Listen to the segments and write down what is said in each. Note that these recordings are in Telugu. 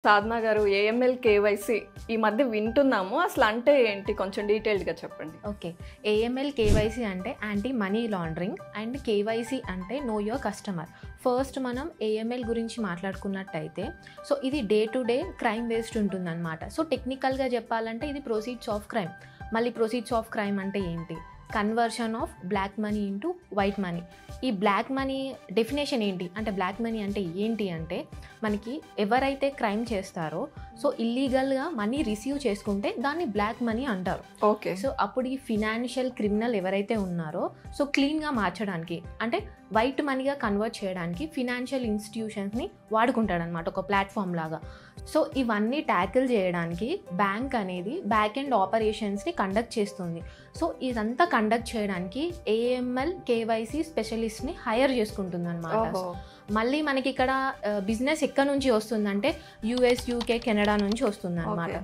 సాధన గారు ఏఎంఎల్ కేవైసీ ఈ మధ్య వింటున్నాము. అసలు అంటే ఏంటి? కొంచెం డీటెయిల్డ్‌గా చెప్పండి. ఓకే. ఏఎంఎల్ కేవైసీ అంటే anti money laundering and KYC అంటే నో యువర్ కస్టమర్. ఫస్ట్ మనం ఏఎంఎల్ గురించి మాట్లాడుకున్నట్టయితే ఇది day to day crime based ఉంటుందన్నమాట. టెక్నికల్గా చెప్పాలంటే ఇది ప్రొసీడ్స్ ఆఫ్ క్రైమ్. మళ్ళీ ప్రొసీడ్స్ ఆఫ్ క్రైమ్ అంటే ఏంటి? Conversion of black money into white money. ఈ బ్లాక్ మనీ డెఫినేషన్ ఏంటి అంటే, బ్లాక్ మనీ అంటే ఏంటి అంటే, మనకి ఎవరైతే క్రైమ్ చేస్తారో ఇల్లీగల్గా మనీ రిసీవ్ చేసుకుంటే దాన్ని బ్లాక్ మనీ అంటారు. ఓకే. అప్పుడు ఈ ఫినాన్షియల్ క్రిమినల్ ఎవరైతే ఉన్నారో క్లీన్గా మార్చడానికి అంటే వైట్ మనీగా కన్వర్ట్ చేయడానికి ఫినాన్షియల్ ఇన్స్టిట్యూషన్స్ని వాడుకుంటాడనమాట, ఒక ప్లాట్ఫామ్ లాగా. ఇవన్నీ ట్యాకిల్ చేయడానికి బ్యాంక్ అనేది బ్యాక్ ఎండ్ ఆపరేషన్స్ని కండక్ట్ చేస్తుంది. ఇదంతా కండక్ట్ చేయడానికి ఏఎంఎల్ కేవైసీ స్పెషలిస్ట్ని హైర్ చేసుకుంటుంది అనమాట. మళ్ళీ మనకి ఇక్కడ బిజినెస్ ఎక్కడి నుంచి వస్తుందంటే యూఎస్, యూకే, కెనడా నుంచి వస్తుంది అనమాట.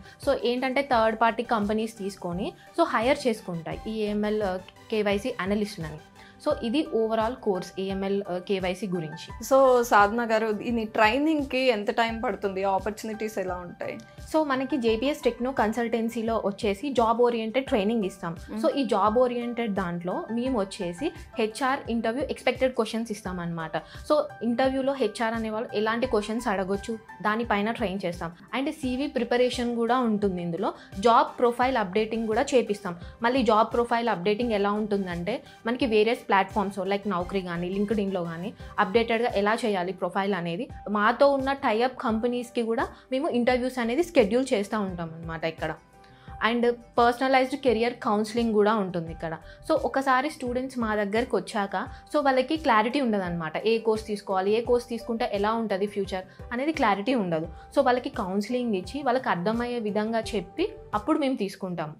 ఏంటంటే థర్డ్ పార్టీ కంపెనీస్ తీసుకొని హైర్ చేసుకుంటాయి ఈ ఏఎంఎల్ కేవైసీ అనలిస్ట్లని. ఇది ఓవరాల్ కోర్స్ ఏఎంఎల్ కేవైసీ గురించి. సాధన గారు, దీని ట్రైనింగ్కి ఎంత టైం పడుతుంది? ఆపర్చునిటీస్ ఎలా ఉంటాయి? మనకి జేపీఎస్ టెక్నో కన్సల్టెన్సీలో వచ్చేసి జాబ్ ఓరియంటెడ్ ట్రైనింగ్ ఇస్తాం. ఈ జాబ్ ఓరియంటెడ్ దాంట్లో మేము వచ్చేసి హెచ్ఆర్ ఇంటర్వ్యూ ఎక్స్పెక్టెడ్ క్వశ్చన్స్ ఇస్తాం అనమాట. ఇంటర్వ్యూలో హెచ్ఆర్ అనేవాళ్ళు ఎలాంటి క్వశ్చన్స్ అడగొచ్చు దానిపైన ట్రైన్ చేస్తాం. అండ్ సివి ప్రిపరేషన్ కూడా ఉంటుంది ఇందులో. జాబ్ ప్రొఫైల్ అప్డేటింగ్ కూడా చేపిస్తాం. మళ్ళీ జాబ్ ప్రొఫైల్ అప్డేటింగ్ ఎలా ఉంటుందంటే, మనకి వేరియస్ ప్లాట్ఫామ్స్ లైక్ నౌకరీ కానీ లింక్డ్ఇన్లో కానీ అప్డేటెడ్గా ఎలా చేయాలి ప్రొఫైల్ అనేది, మాతో ఉన్న టైఅప్ కంపెనీస్కి కూడా మేము ఇంటర్వ్యూస్ అనేది షెడ్యూల్ చేస్తూ ఉంటాం అనమాట ఇక్కడ. అండ్ పర్సనలైజ్డ్ కెరియర్ కౌన్సిలింగ్ కూడా ఉంటుంది ఇక్కడ. ఒకసారి స్టూడెంట్స్ మా దగ్గరికి వచ్చాక వాళ్ళకి క్లారిటీ ఉండదు అనమాట. ఏ కోర్స్ తీసుకోవాలి, ఏ కోర్స్ తీసుకుంటే ఎలా ఉంటుంది ఫ్యూచర్ అనేది క్లారిటీ ఉండదు. వాళ్ళకి కౌన్సిలింగ్ ఇచ్చి వాళ్ళకి అర్థమయ్యే విధంగా చెప్పి అప్పుడు మేము తీసుకుంటాం.